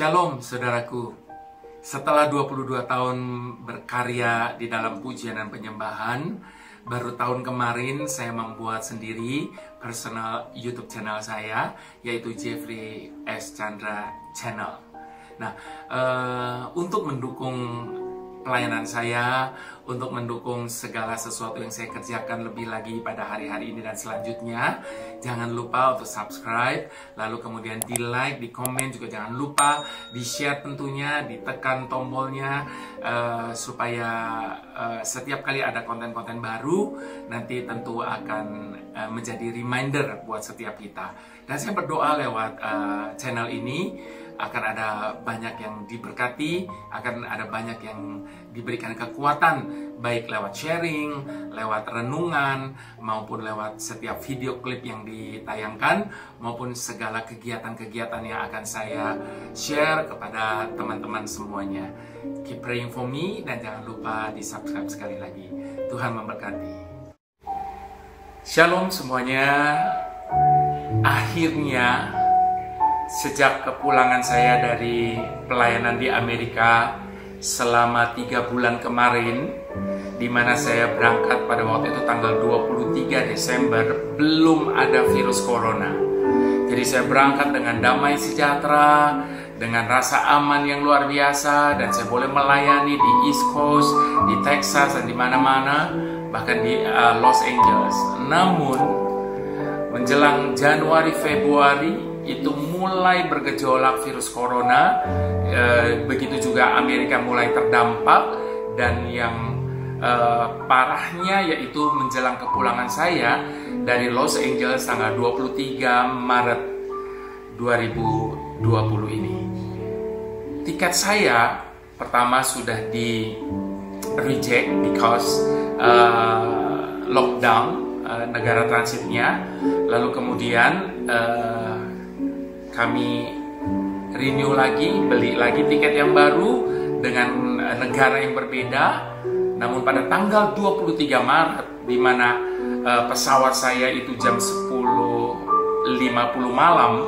Shalom saudaraku. Setelah 22 tahun berkarya di dalam pujian dan penyembahan, baru tahun kemarin saya membuat sendiri personal YouTube channel saya, yaitu Jeffrey S. Chandra Channel. Nah, untuk mendukung pelayanan saya, untuk mendukung segala sesuatu yang saya kerjakan lebih lagi pada hari-hari ini dan selanjutnya, jangan lupa untuk subscribe, lalu kemudian di like, di komen juga jangan lupa, di share tentunya, ditekan tombolnya, supaya setiap kali ada konten-konten baru, nanti tentu akan menjadi reminder buat setiap kita. Dan saya berdoa lewat channel ini, akan ada banyak yang diberkati, akan ada banyak yang diberikan kekuatan, baik lewat sharing, lewat renungan, maupun lewat setiap video klip yang ditayangkan, maupun segala kegiatan-kegiatan yang akan saya share kepada teman-teman semuanya. Keep praying for me, dan jangan lupa di subscribe sekali lagi. Tuhan memberkati. Shalom semuanya. Akhirnya, sejak kepulangan saya dari pelayanan di Amerika selama 3 bulan kemarin, di mana saya berangkat pada waktu itu tanggal 23 Desember, belum ada virus corona. Jadi saya berangkat dengan damai sejahtera, dengan rasa aman yang luar biasa, dan saya boleh melayani di East Coast, di Texas, dan di mana-mana, bahkan di Los Angeles. Namun, menjelang Januari, Februari, itu mulai bergejolak virus corona, begitu juga Amerika mulai terdampak, dan yang parahnya yaitu menjelang kepulangan saya dari Los Angeles tanggal 23 Maret 2020 ini. Tiket saya pertama sudah di reject because lockdown negara transitnya, lalu kemudian kami renew lagi, beli lagi tiket yang baru dengan negara yang berbeda. Namun pada tanggal 23 Maret, di mana pesawat saya itu jam 10.50 malam,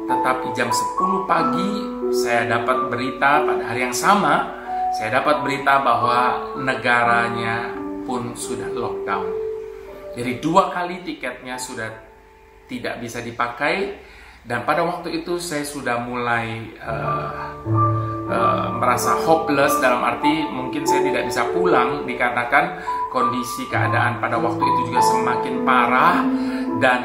tetapi jam 10 pagi saya dapat berita, pada hari yang sama saya dapat berita bahwa negaranya pun sudah lockdown. Jadi 2 kali tiketnya sudah tidak bisa dipakai. Dan pada waktu itu saya sudah mulai merasa hopeless, dalam arti mungkin saya tidak bisa pulang dikarenakan kondisi keadaan pada waktu itu juga semakin parah, dan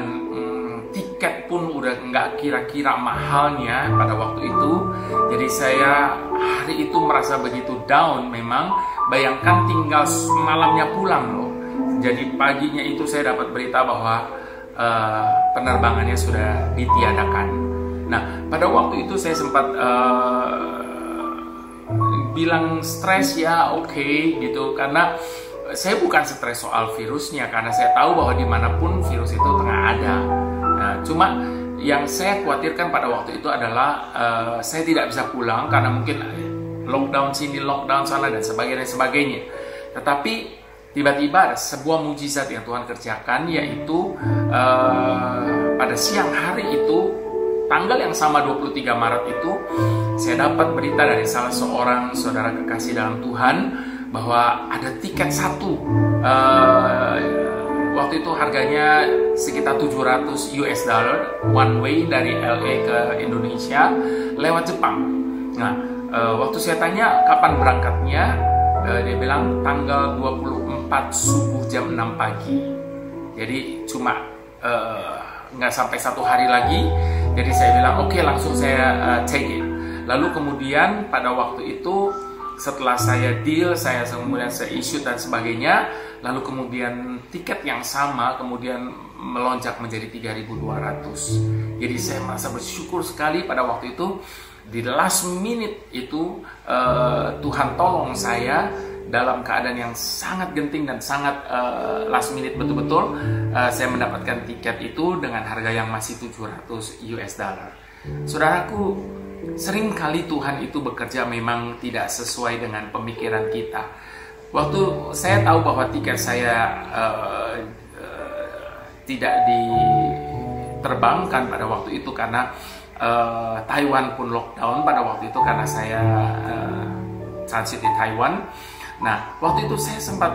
tiket pun udah nggak kira-kira mahalnya pada waktu itu. Jadi saya hari itu merasa begitu down memang. Bayangkan tinggal malamnya pulang loh. Jadi paginya itu saya dapat berita bahwa penerbangannya sudah ditiadakan. Nah, pada waktu itu saya sempat bilang stres, ya oke, gitu, karena saya bukan stres soal virusnya, karena saya tahu bahwa dimanapun virus itu tengah ada. Nah, cuma yang saya khawatirkan pada waktu itu adalah saya tidak bisa pulang karena mungkin lockdown sini, lockdown sana, dan sebagainya. Tetapi tiba-tiba ada sebuah mujizat yang Tuhan kerjakan, yaitu pada siang hari itu, tanggal yang sama 23 Maret itu, saya dapat berita dari salah seorang saudara kekasih dalam Tuhan bahwa ada tiket satu. Waktu itu harganya sekitar $700 one way dari LA ke Indonesia lewat Jepang. Nah, waktu saya tanya kapan berangkatnya, dia bilang tanggal 24 subuh jam 6 pagi. Jadi cuma nggak sampai 1 hari lagi. Jadi saya bilang oke, langsung saya take it. Lalu kemudian pada waktu itu, setelah saya deal, kemudian saya issue dan sebagainya, lalu kemudian tiket yang sama kemudian melonjak menjadi 3.200. Jadi saya merasa bersyukur sekali pada waktu itu. Di last minute itu Tuhan tolong saya dalam keadaan yang sangat genting dan sangat last minute betul-betul. Saya mendapatkan tiket itu dengan harga yang masih $700. Saudaraku, sering kali Tuhan itu bekerja memang tidak sesuai dengan pemikiran kita. Waktu saya tahu bahwa tiket saya tidak diterbangkan pada waktu itu karena Taiwan pun lockdown pada waktu itu karena saya transit di Taiwan. Nah, waktu itu saya sempat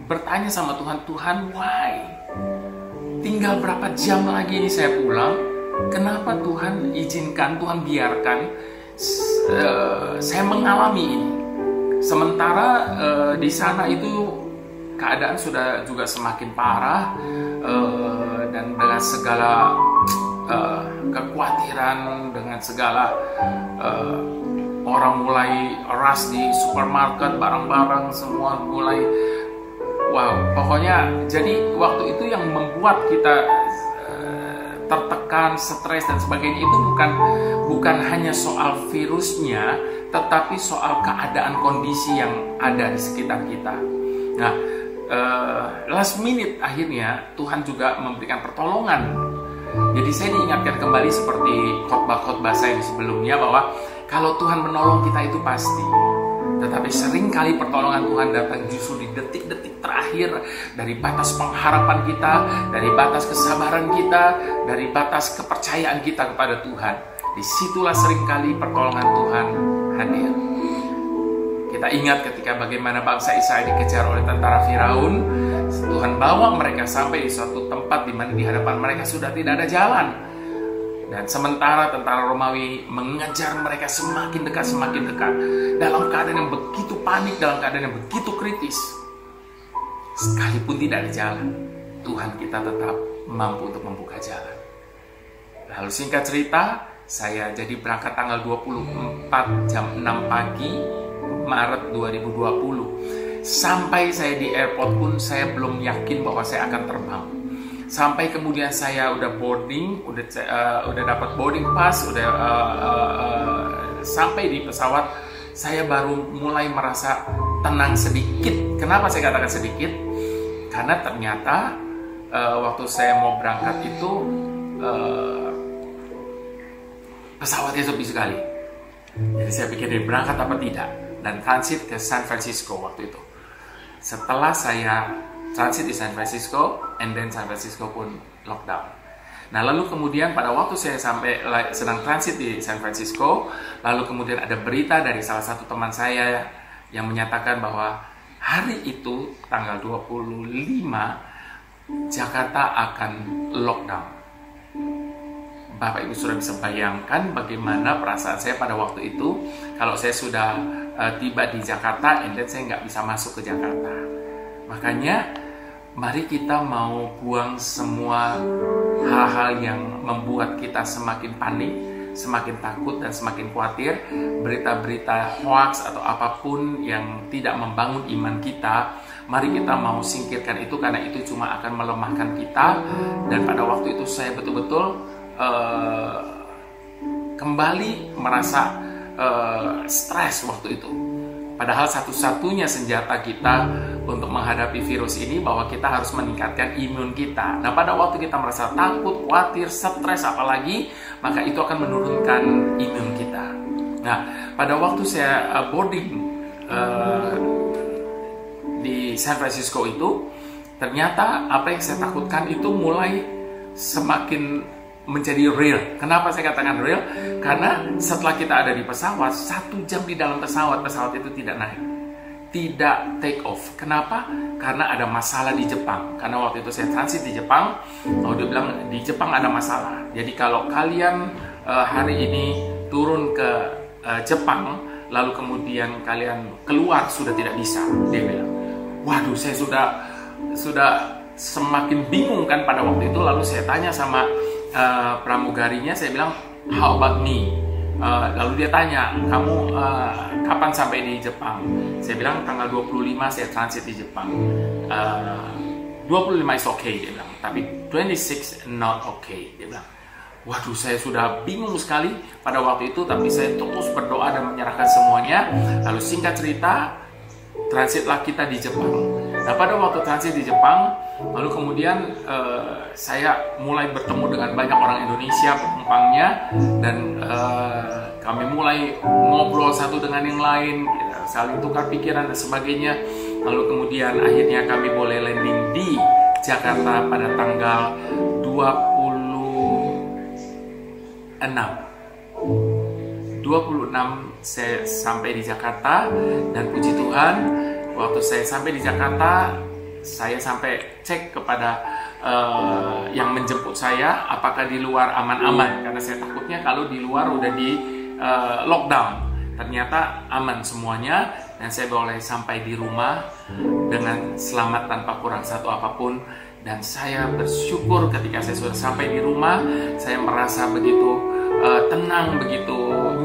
bertanya sama Tuhan, Tuhan, why? Tinggal berapa jam lagi ini saya pulang? Kenapa Tuhan izinkan, Tuhan biarkan saya mengalami ini? Sementara di sana itu keadaan sudah juga semakin parah, dan dengan segala kekhawatiran, dengan segala orang mulai rush di supermarket, barang-barang semua mulai pokoknya jadi waktu itu yang membuat kita tertekan, stres dan sebagainya itu bukan hanya soal virusnya, tetapi soal keadaan kondisi yang ada di sekitar kita. Nah, last minute akhirnya Tuhan juga memberikan pertolongan. Jadi saya diingatkan kembali seperti khotbah-khotbah saya sebelumnya bahwa kalau Tuhan menolong kita itu pasti. Tetapi seringkali pertolongan Tuhan datang justru di detik-detik terakhir, dari batas pengharapan kita, dari batas kesabaran kita, dari batas kepercayaan kita kepada Tuhan. Disitulah seringkali pertolongan Tuhan hadir. Kita ingat ketika bagaimana bangsa Israel dikejar oleh tentara Firaun. Tuhan bawa mereka sampai di suatu tempat di mana di hadapan mereka sudah tidak ada jalan. Dan sementara tentara Romawi mengejar mereka semakin dekat, dalam keadaan yang begitu panik, dalam keadaan yang begitu kritis. Sekalipun tidak ada jalan, Tuhan kita tetap mampu untuk membuka jalan. Lalu singkat cerita, saya jadi berangkat tanggal 24 jam 6 pagi Maret 2020. Sampai saya di airport pun saya belum yakin bahwa saya akan terbang. Sampai kemudian saya udah boarding, udah dapat boarding pass, sampai di pesawat, saya baru mulai merasa tenang sedikit. Kenapa saya katakan sedikit? Karena ternyata waktu saya mau berangkat itu pesawatnya sepi sekali. Jadi saya pikir dia berangkat apa tidak, dan transit ke San Francisco waktu itu. Setelah saya transit di San Francisco, and then San Francisco pun lockdown. Nah, lalu kemudian pada waktu saya sedang transit di San Francisco, lalu kemudian ada berita dari salah satu teman saya yang menyatakan bahwa hari itu, tanggal 25, Jakarta akan lockdown. Bapak Ibu sudah bisa bayangkan bagaimana perasaan saya pada waktu itu, kalau saya sudah tiba di Jakarta, and then saya nggak bisa masuk ke Jakarta. Makanya, mari kita mau buang semua hal-hal yang membuat kita semakin panik, semakin takut, dan semakin khawatir. Berita-berita hoax atau apapun yang tidak membangun iman kita, mari kita mau singkirkan itu, karena itu cuma akan melemahkan kita. Dan pada waktu itu saya betul-betul kembali merasa stres waktu itu. Padahal satu-satunya senjata kita untuk menghadapi virus ini bahwa kita harus meningkatkan imun kita. Nah, pada waktu kita merasa takut, khawatir, stres apalagi, maka itu akan menurunkan imun kita. Nah, pada waktu saya boarding di San Francisco itu, ternyata apa yang saya takutkan itu mulai semakin menjadi real. Kenapa saya katakan real? Karena setelah kita ada di pesawat, 1 jam di dalam pesawat itu tidak naik, tidak take off. Kenapa? Karena ada masalah di Jepang. Karena waktu itu saya transit di Jepang, dia bilang di Jepang ada masalah. Jadi kalau kalian hari ini turun ke Jepang, lalu kemudian kalian keluar sudah tidak bisa, dia bilang. Waduh, saya sudah semakin bingung kan pada waktu itu. Lalu saya tanya sama pramugarinya, saya bilang, how about me? Lalu dia tanya, kamu kapan sampai di Jepang? Saya bilang tanggal 25 saya transit di Jepang. 25 is okay, dia bilang, tapi 26 not okay, dia bilang. Waduh, saya sudah bingung sekali pada waktu itu, tapi saya terus berdoa dan menyerahkan semuanya. Lalu singkat cerita, transitlah kita di Jepang. Nah, pada waktu transit di Jepang, lalu kemudian saya mulai bertemu dengan banyak orang Indonesia penumpangnya, dan kami mulai ngobrol satu dengan yang lain, saling tukar pikiran dan sebagainya. Lalu kemudian akhirnya kami boleh landing di Jakarta pada tanggal 25 saya sampai di Jakarta, dan puji Tuhan waktu saya sampai di Jakarta, saya sampai cek kepada yang menjemput saya apakah di luar aman-aman, karena saya takutnya kalau di luar udah di lockdown. Ternyata aman semuanya, dan saya boleh sampai di rumah dengan selamat tanpa kurang satu apapun. Dan saya bersyukur ketika saya sudah sampai di rumah, saya merasa begitu tenang, begitu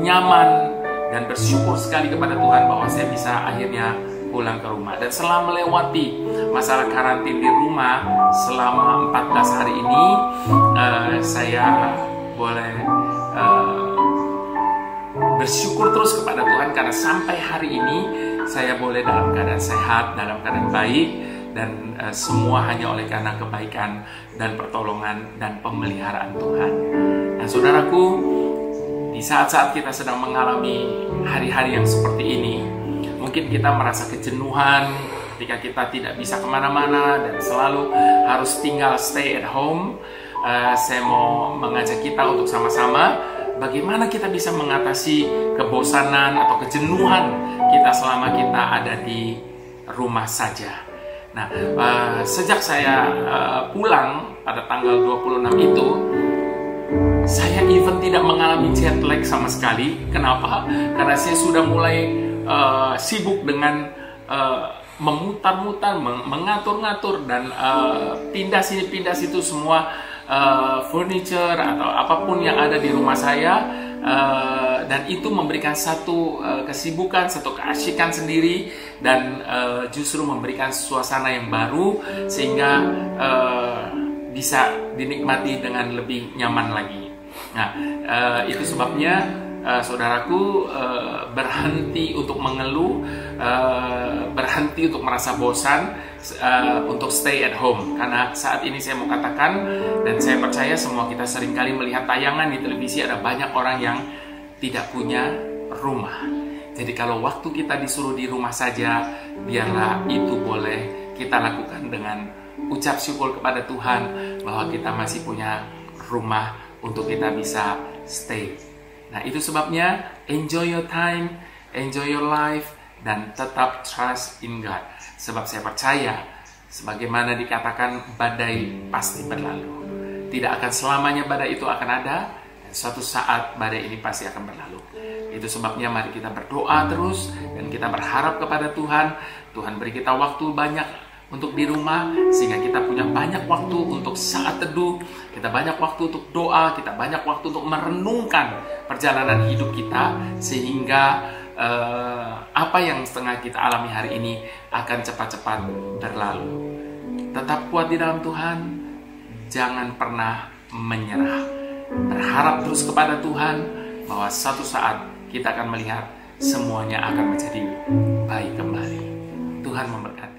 nyaman, dan bersyukur sekali kepada Tuhan bahwa saya bisa akhirnya pulang ke rumah. Dan setelah melewati masalah karantin di rumah selama 14 hari ini, saya boleh bersyukur terus kepada Tuhan, karena sampai hari ini saya boleh dalam keadaan sehat, dalam keadaan baik, dan semua hanya oleh karena kebaikan dan pertolongan dan pemeliharaan Tuhan. Dan saudaraku, di saat-saat kita sedang mengalami hari-hari yang seperti ini, mungkin kita merasa kejenuhan ketika kita tidak bisa kemana-mana dan selalu harus tinggal stay at home. Saya mau mengajak kita untuk sama-sama bagaimana kita bisa mengatasi kebosanan atau kejenuhan kita selama kita ada di rumah saja. Nah, sejak saya pulang pada tanggal 26 itu, saya even tidak mengalami jet lag sama sekali. Kenapa? Karena saya sudah mulai sibuk dengan memutar-mutar, mengatur-ngatur, dan pindah sini pindah situ semua furniture atau apapun yang ada di rumah saya, dan itu memberikan satu kesibukan, satu keasyikan sendiri, dan justru memberikan suasana yang baru sehingga bisa dinikmati dengan lebih nyaman lagi. Nah, itu sebabnya saudaraku, berhenti untuk mengeluh, berhenti untuk merasa bosan, untuk stay at home. Karena saat ini saya mau katakan, dan saya percaya semua kita seringkali melihat tayangan di televisi, ada banyak orang yang tidak punya rumah. Jadi kalau waktu kita disuruh di rumah saja, biarlah itu boleh kita lakukan dengan ucap syukur kepada Tuhan bahwa kita masih punya rumah untuk kita bisa stay. Nah, itu sebabnya enjoy your time, enjoy your life, dan tetap trust in God. Sebab saya percaya, sebagaimana dikatakan, badai pasti berlalu. Tidak akan selamanya badai itu akan ada, dan suatu saat badai ini pasti akan berlalu. Itu sebabnya mari kita berdoa terus, dan kita berharap kepada Tuhan. Tuhan beri kita waktu banyak untuk di rumah, sehingga kita punya banyak waktu untuk saat teduh, kita banyak waktu untuk doa, kita banyak waktu untuk merenungkan perjalanan hidup kita, sehingga apa yang setengah kita alami hari ini akan cepat-cepat berlalu. Tetap kuat di dalam Tuhan, jangan pernah menyerah. Berharap terus kepada Tuhan bahwa suatu saat kita akan melihat semuanya akan menjadi baik kembali. Tuhan memberkati.